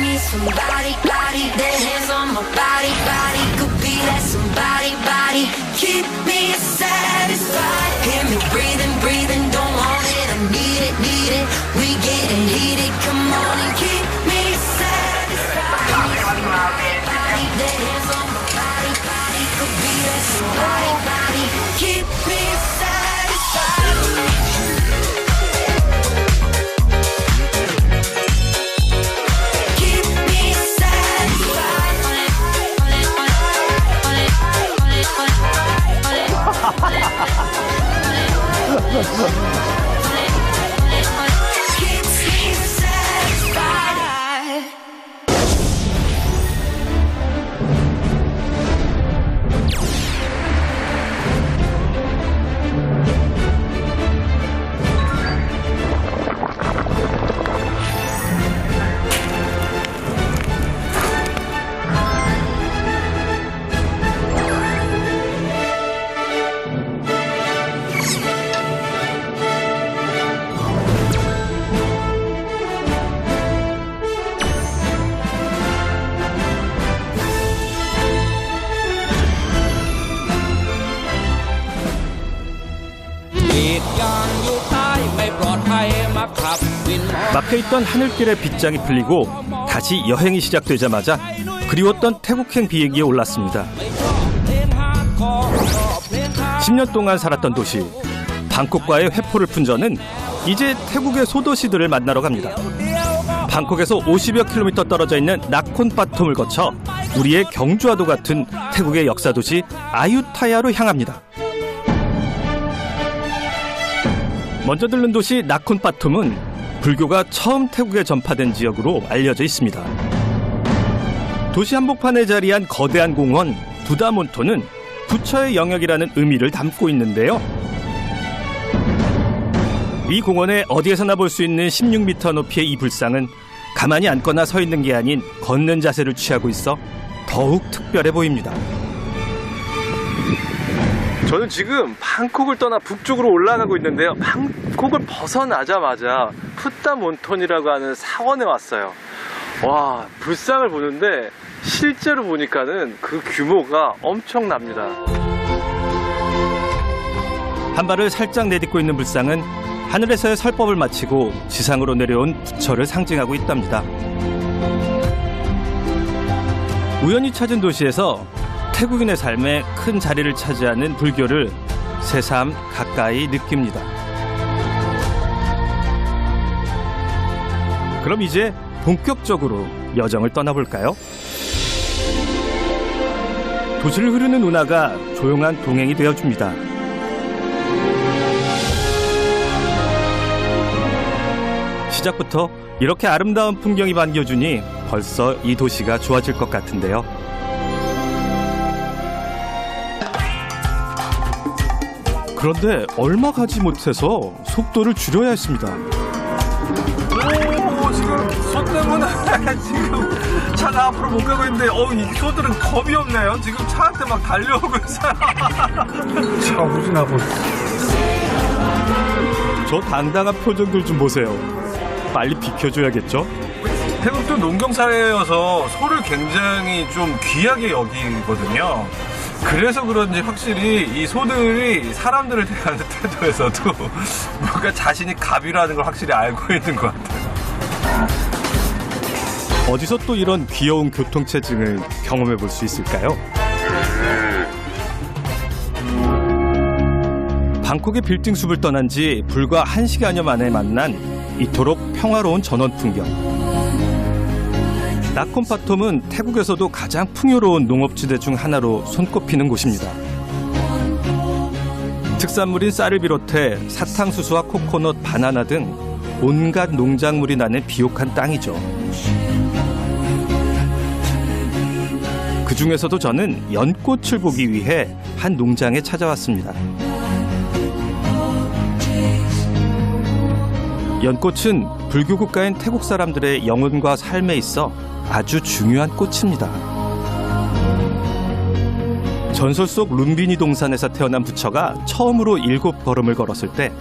me somebody, body, their hands on my body, body, could be that somebody, body, keep me satisfied. Hear me breathing, breathing, don't want it, I need it, need it. We getting heated, come on and keep me satisfied. Body, their hands on my body, body, could be that somebody, body, keep me satisfied. 막혀있던 하늘길의 빗장이 풀리고 다시 여행이 시작되자마자 그리웠던 태국행 비행기에 올랐습니다. 10년 동안 살았던 도시 방콕과의 회포를 푼 저는 이제 태국의 소도시들을 만나러 갑니다. 방콕에서 50여 킬로미터 떨어져 있는 나콘바톰을 거쳐 우리의 경주와도 같은 태국의 역사 도시 아유타야로 향합니다. 먼저 들른 도시 나콘바톰은 불교가 처음 태국에 전파된 지역으로 알려져 있습니다. 도시 한복판에 자리한 거대한 공원 두다몬토는 부처의 영역이라는 의미를 담고 있는데요. 이 공원에 어디에서나 볼 수 있는 16m 높이의 이 불상은 가만히 앉거나 서 있는 게 아닌 걷는 자세를 취하고 있어 더욱 특별해 보입니다. 저는 지금 방콕을 떠나 북쪽으로 올라가고 있는데요. 방콕을 벗어나자마자 푸타몬톤이라고 하는 사원에 왔어요. 와, 불상을 보는데 실제로 보니까는 그 규모가 엄청납니다. 한 발을 살짝 내딛고 있는 불상은 하늘에서의 설법을 마치고 지상으로 내려온 부처를 상징하고 있답니다. 우연히 찾은 도시에서 태국인의 삶에 큰 자리를 차지하는 불교를 새삼 가까이 느낍니다. 그럼 이제 본격적으로 여정을 떠나볼까요? 도시를 흐르는 운하가 조용한 동행이 되어줍니다. 시작부터 이렇게 아름다운 풍경이 반겨주니 벌써 이 도시가 좋아질 것 같은데요. 그런데 얼마 가지 못해서 속도를 줄여야 했습니다. 오, 지금 소 때문에 지금 차가 앞으로 못 가고 있는데 이 소들은 겁이 없네요. 지금 차한테 막 달려오고 있어요. 차 후진하고. 저 당당한 표정들 좀 보세요. 빨리 비켜줘야겠죠? 태국도 농경사회여서 소를 굉장히 좀 귀하게 여기거든요. 그래서 그런지 확실히 이 소들이 사람들을 대하는 태도에서도 뭔가 자신이 갑이라는 걸 확실히 알고 있는 것 같아요. 어디서 또 이런 귀여운 교통체증을 경험해 볼 수 있을까요? 방콕의 빌딩 숲을 떠난 지 불과 1시간여 만에 만난 이토록 평화로운 전원 풍경. 나콘바톰은 태국에서도 가장 풍요로운 농업지대 중 하나로 손꼽히는 곳입니다. 특산물인 쌀을 비롯해 사탕수수와 코코넛, 바나나 등 온갖 농작물이 나는 비옥한 땅이죠. 그 중에서도 저는 연꽃을 보기 위해 한 농장에 찾아왔습니다. 연꽃은 불교 국가인 태국 사람들의 영혼과 삶에 있어 아주 중요한 꽃입니다. 전설 속 룸비니 동산에서 태어난 부처가 처음으로 7걸음을 걸었을 때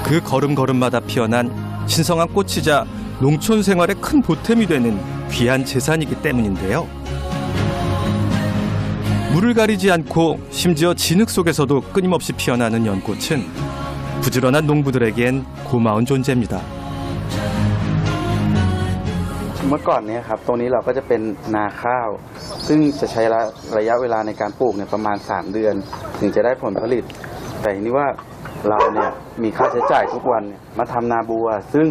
그 걸음걸음마다 피어난 신성한 꽃이자 농촌 생활의 큰 보탬이 되는 귀한 재산이기 때문인데요. 물을 가리지 않고 심지어 진흙 속에서도 끊임없이 피어나는 연꽃은 부지런한 농부들에겐 고마운 존재입니다. เมื่อก่อนเนี่ยครับตรงนี้เราก็จะเป็นนาข้าวซึ่งจะใช้ระยะเวลาในการปลูกเนี่ยประมาณ3 เดือนถึงจะได้ผลผลิตแต่ทีนี้ว่าเราเนี่ยมีค่าใช้จ่ายทุกวันเนี่ยมาทำนาบัวซึ่ง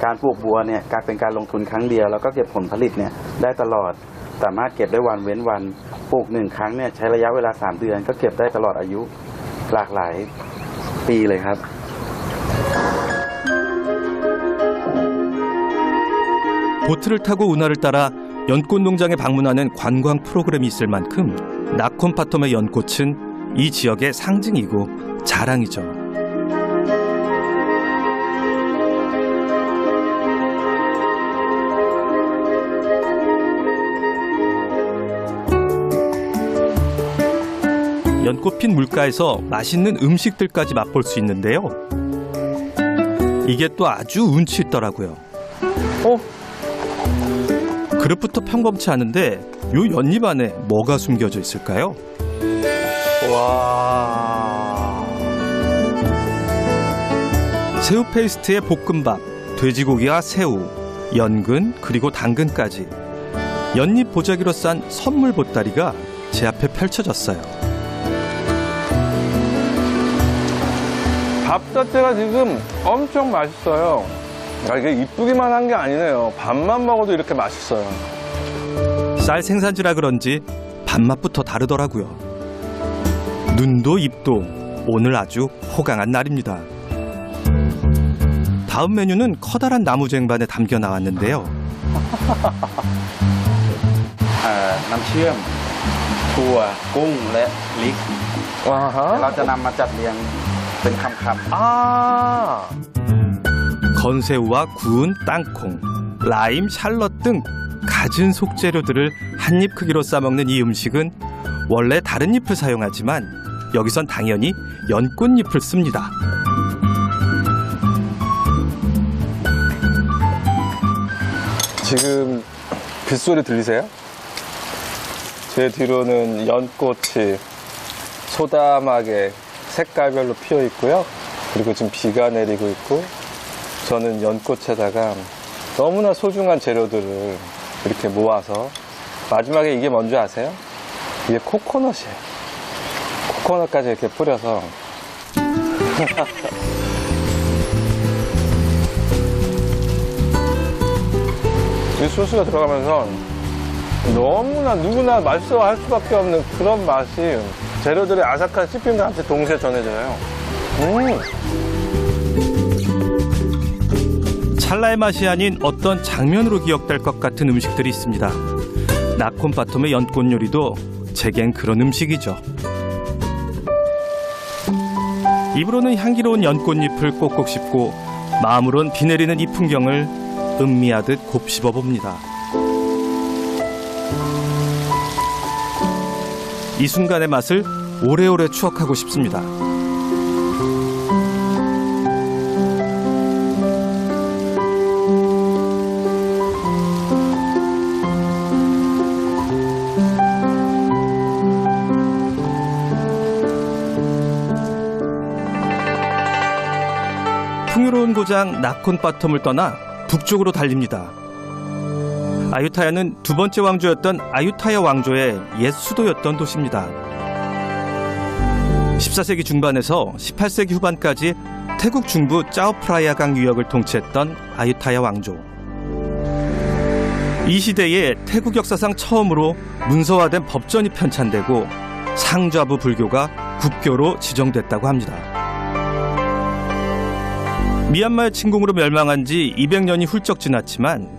การปลูกบัวเนี่ยการเป็นการลงทุนครั้งเดียวแล้วก็เก็บผลผลิตเนี่ยได้ตลอดสามารถเก็บได้วันเว้นวันปลูก1 ครั้งเนี่ยใช้ระยะเวลา3 เดือนก็เก็บได้ตลอดอายุหลากหลายปีเลยครับ 보트를 타고 운하를 따라 연꽃 농장에 방문하는 관광 프로그램이 있을 만큼 나콘파텀의 연꽃은 이 지역의 상징이고 자랑이죠. 연꽃핀 물가에서 맛있는 음식들까지 맛볼 수 있는데요. 이게 또 아주 운치 있더라고요. 그릇부터 평범치 않은데 요 연잎 안에 뭐가 숨겨져 있을까요? 와. 새우 페이스트에 볶음밥, 돼지고기와 새우, 연근 그리고 당근까지 연잎 보자기로 싼 선물 보따리가 제 앞에 펼쳐졌어요. 밥 자체가 지금 엄청 맛있어요. 이게 이쁘기만 한 게 아니네요. 밥만 먹어도 이렇게 맛있어요. 쌀 생산지라 그런지 밥맛부터 다르더라고요. 눈도 입도 오늘 아주 호강한 날입니다. 다음 메뉴는 커다란 나무 쟁반에 담겨 나왔는데요. น้ำเชื่อมถั่วกุ้งและพริก เราจะนำมาจัดเรียงเป็นคำ 아. 건새우와 구운 땅콩, 라임, 샬럿 등 갖은 속재료들을 한 입 크기로 싸먹는 이 음식은 원래 다른 잎을 사용하지만 여기선 당연히 연꽃잎을 씁니다. 지금 빗소리 들리세요? 제 뒤로는 연꽃이 소담하게 색깔별로 피어 있고요. 그리고 지금 비가 내리고 있고 저는 연꽃에다가 너무나 소중한 재료들을 이렇게 모아서 마지막에 이게 뭔지 아세요? 이게 코코넛이에요. 코코넛까지 이렇게 뿌려서 이 소스가 들어가면서 너무나 누구나 맛있어 할 수밖에 없는 그런 맛이 재료들의 아삭한 씹힘과 함께 동시에 전해져요. 찰나의 맛이 아닌 어떤 장면으로 기억될 것 같은 음식들이 있습니다. 나콘파텀의 연꽃 요리도 제겐 그런 음식이죠. 입으로는 향기로운 연꽃잎을 꼭꼭 씹고 마음으론 비 내리는 이 풍경을 음미하듯 곱씹어 봅니다. 이 순간의 맛을 오래오래 추억하고 싶습니다. 풍요로운 고장 나콘파텀을 떠나 북쪽으로 달립니다. 아유타야는 두 번째 왕조였던 아유타야 왕조의 옛 수도였던 도시입니다. 14세기 중반에서 18세기 후반까지 태국 중부 짜오프라야강 유역을 통치했던 아유타야 왕조. 이 시대에 태국 역사상 처음으로 문서화된 법전이 편찬되고 상좌부 불교가 국교로 지정됐다고 합니다. 미얀마의 침공으로 멸망한 지 200년이 훌쩍 지났지만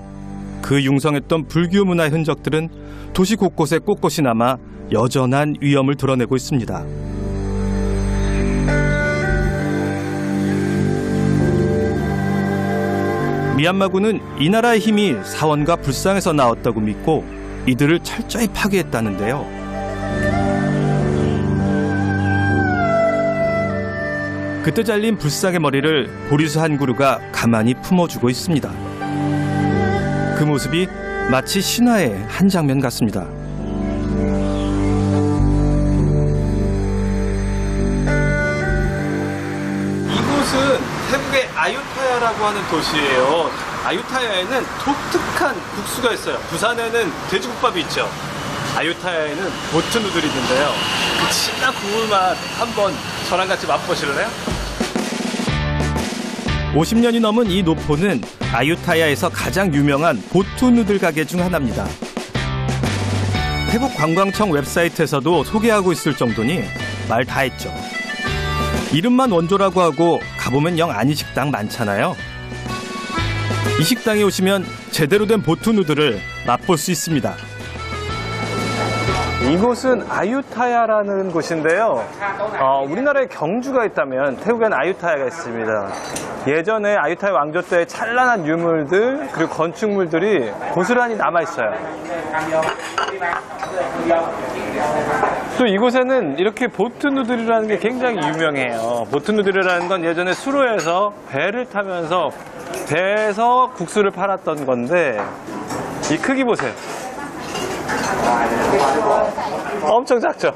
그 융성했던 불교 문화의 흔적들은 도시 곳곳에 꼿꼿이 남아 여전한 위엄을 드러내고 있습니다. 미얀마군은 이 나라의 힘이 사원과 불상에서 나왔다고 믿고 이들을 철저히 파괴했다는데요. 그때 잘린 불상의 머리를 보리수 한 그루가 가만히 품어주고 있습니다. 그 모습이 마치 신화의 한 장면 같습니다. 이곳은 태국의 아유타야라고 하는 도시예요. 아유타야에는 독특한 국수가 있어요. 부산에는 돼지국밥이 있죠. 아유타야에는 보트 누들이 있는데요. 그 진한 국물 맛 한번 저랑 같이 맛보실래요? 50년이 넘은 이 노포는 아유타야에서 가장 유명한 보트 누들 가게 중 하나입니다. 태국 관광청 웹사이트에서도 소개하고 있을 정도니 말 다 했죠. 이름만 원조라고 하고 가보면 영 아닌 식당 많잖아요. 이 식당에 오시면 제대로 된 보트 누들을 맛볼 수 있습니다. 이곳은 아유타야라는 곳인데요. 우리나라에 경주가 있다면 태국엔 아유타야가 있습니다. 예전에 아유타야 왕조 때의 찬란한 유물들 그리고 건축물들이 고스란히 남아있어요. 또 이곳에는 이렇게 보트 누들이라는 게 굉장히 유명해요. 보트 누들이라는 건 예전에 수로에서 배를 타면서 배에서 국수를 팔았던 건데 이 크기 보세요. 엄청 작죠?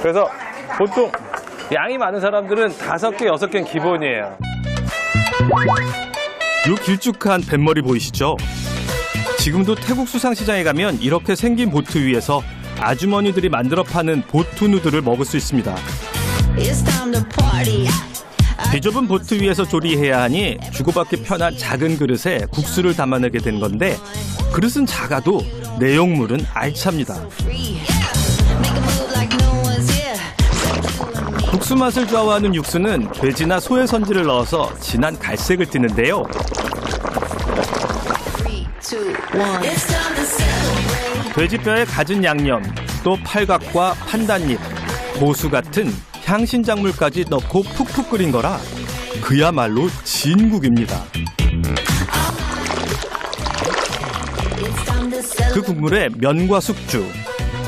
그래서 보통 양이 많은 사람들은 5개, 6개는 기본이에요. 요 길쭉한 뱃머리 보이시죠? 지금도 태국 수상시장에 가면 이렇게 생긴 보트 위에서 아주머니들이 만들어 파는 보트 누들을 먹을 수 있습니다. 비좁은 보트 위에서 조리해야 하니 주고받기 편한 작은 그릇에 국수를 담아내게 된 건데 그릇은 작아도 내용물은 알찹니다. 국수 맛을 좌우하는 육수는 돼지나 소의 선지를 넣어서 진한 갈색을 띠는데요. 돼지뼈에 갖은 양념, 또 팔각과 판단잎, 고수 같은 향신작물까지 넣고 푹푹 끓인 거라 그야말로 진국입니다. 그 국물에 면과 숙주,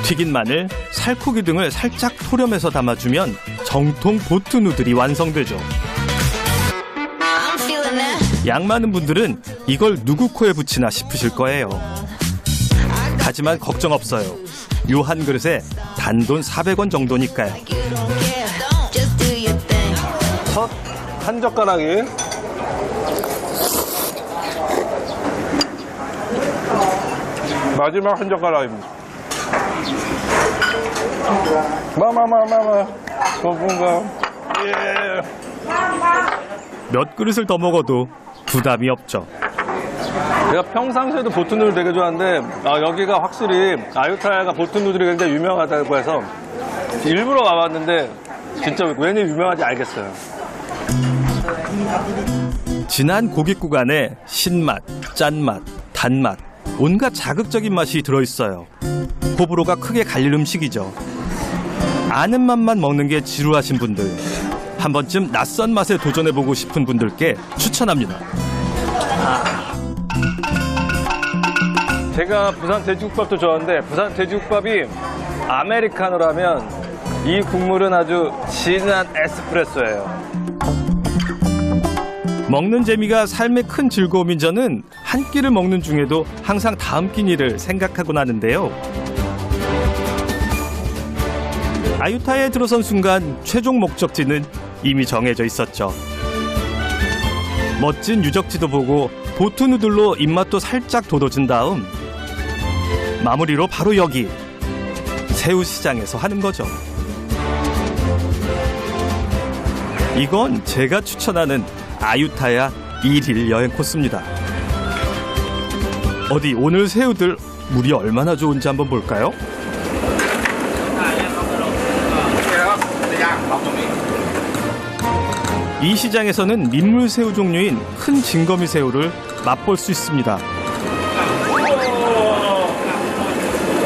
튀긴 마늘, 살코기 등을 살짝 토렴해서 담아주면 정통 보트 누들이 완성되죠. 양 많은 분들은 이걸 누구 코에 붙이나 싶으실 거예요. 하지만 걱정 없어요. 요 한 그릇에 단돈 400원 정도니까요. 첫 한 젓가락이 마지막 한 젓가락입니다. 마마마마마 소분가 예. 몇 그릇을 더 먹어도 부담이 없죠. 제가 평상시에도 보트 누들 되게 좋아하는데 여기가 확실히 아유타야가 보트 누들이 굉장히 유명하다고 해서 일부러 와봤는데 진짜 왠지 유명한지 알겠어요. 진한 고깃국 안에 신맛, 짠맛, 단맛, 온갖 자극적인 맛이 들어있어요. 호불호가 크게 갈릴 음식이죠. 아는 맛만 먹는 게 지루하신 분들, 한 번쯤 낯선 맛에 도전해보고 싶은 분들께 추천합니다. 제가 부산 돼지국밥도 좋아하는데 부산 돼지국밥이 아메리카노라면 이 국물은 아주 진한 에스프레소예요. 먹는 재미가 삶의 큰 즐거움인 저는 한 끼를 먹는 중에도 항상 다음 끼니를 생각하곤 하는데요. 아유타야에 들어선 순간 최종 목적지는 이미 정해져 있었죠. 멋진 유적지도 보고 보트 누들로 입맛도 살짝 돋워준 다음 마무리로 바로 여기 새우시장에서 하는 거죠. 이건 제가 추천하는 아유타야 1일 여행 코스입니다. 어디 오늘 새우들 물이 얼마나 좋은지 한번 볼까요? 이 시장에서는 민물 새우 종류인 큰 징거미 새우를 맛볼 수 있습니다.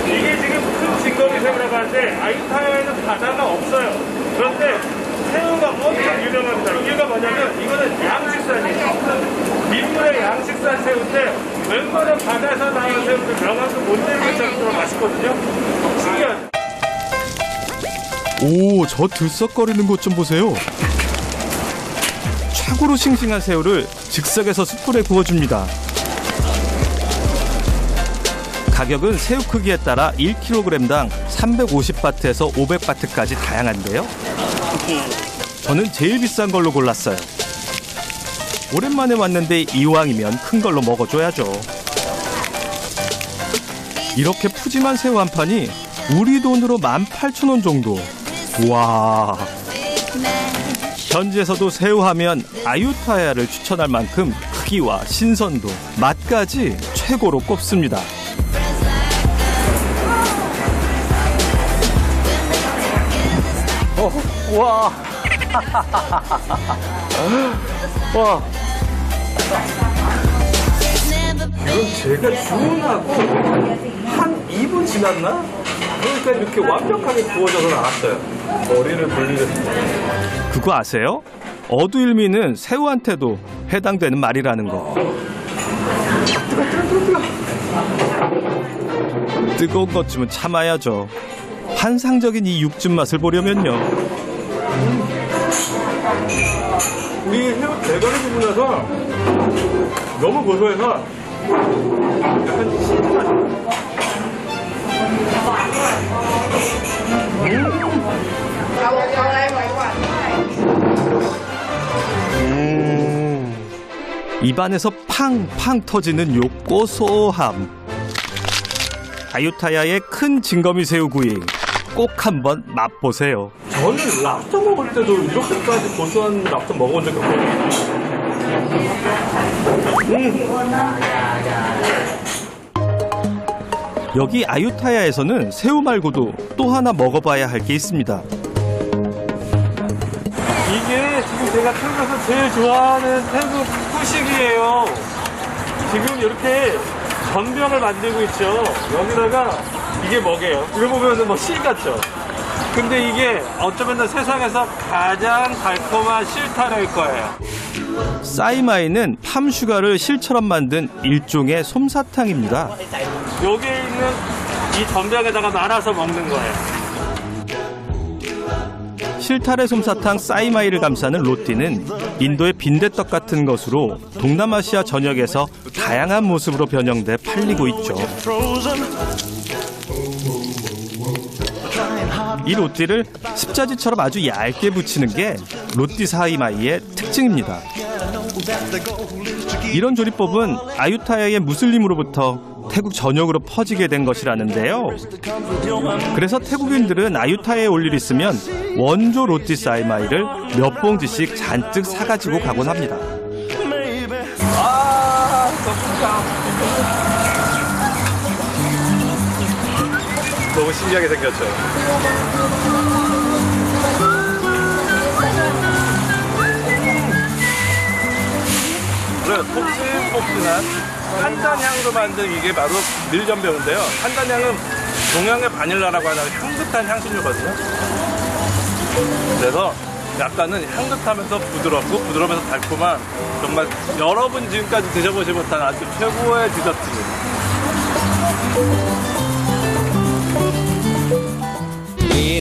이게 지금 큰 징거리 새우라고 하는데 아유타야에는 바다가 없어요. 그런데 새우가 엄청 유명합니다. 이유가 뭐냐면 이거는 양식산이에요. 민물의 양식산 새우인데 웬만한 바다에서 나오는 새우들 명함도 못 내릴 정도로 맛있거든요. 신기하죠? 오, 저 들썩거리는 것 좀 보세요. 최고로 싱싱한 새우를 즉석에서 숯불에 구워줍니다. 가격은 새우 크기에 따라 1kg당 350바트에서 500바트까지 다양한데요. 저는 제일 비싼 걸로 골랐어요. 오랜만에 왔는데 이왕이면 큰 걸로 먹어줘야죠. 이렇게 푸짐한 새우 한 판이 우리 돈으로 18,000원 정도. 와. 현지에서도 새우 하면 아유타야를 추천할 만큼 크기와 신선도, 맛까지 최고로 꼽습니다. 와. 와. 이건 제가 주문하고 한 2분 지났나? 그러니까 이렇게 완벽하게 구워져서 나왔어요. 머리를 돌리겠습니다. 그거 아세요? 어두일미는 새우한테도 해당되는 말이라는 거. 뜨거운 것쯤은 참아야죠. 환상적인 이 육즙 맛을 보려면요. 이 새우 대가리 부분에서 너무 고소해서 약간 신맛. 입안에서 팡팡 터지는 요 고소함. 아유타야의 큰 진거미 새우구이 꼭 한번 맛보세요. 저는 랍스터 먹을 때도 이렇게까지 고소한 랍스터 먹어본 적이 없거든요. 여기 아유타야에서는 새우 말고도 또 하나 먹어봐야 할 게 있습니다. 이게 지금 제가 태국에서 제일 좋아하는 태국 후식이에요. 지금 이렇게 전병을 만들고 있죠. 여기다가 이게 뭐게요? 이거 보면 뭐 실 같죠? 근데 이게 어쩌면 세상에서 가장 달콤한 실타래일 거예요. 싸이마이는 팜슈가를 실처럼 만든 일종의 솜사탕입니다. 여기에 있는 이 전병에다가 말아서 먹는 거예요. 실타래 솜사탕 싸이마이를 감싸는 로띠는 인도의 빈대떡 같은 것으로 동남아시아 전역에서 다양한 모습으로 변형돼 팔리고 있죠. 이 로띠를 십자지처럼 아주 얇게 붙이는 게 로띠 싸이마이의 특징입니다. 이런 조리법은 아유타야의 무슬림으로부터 태국 전역으로 퍼지게 된 것이라는데요. 그래서 태국인들은 아유타야에 올 일 있으면 원조 로띠 싸이마이를 몇 봉지씩 잔뜩 사가지고 가곤 합니다. 너무 신기하게 생겼죠? 폭신폭신한 한단향으로 만든 이게 바로 밀전병인데요. 한단향은 동양의 바닐라라고 하는 향긋한 향신료거든요. 그래서 약간은 향긋하면서 부드럽고 부드러우면서 달콤한 정말 여러분 지금까지 드셔보지 못한 아주 최고의 디저트입니다.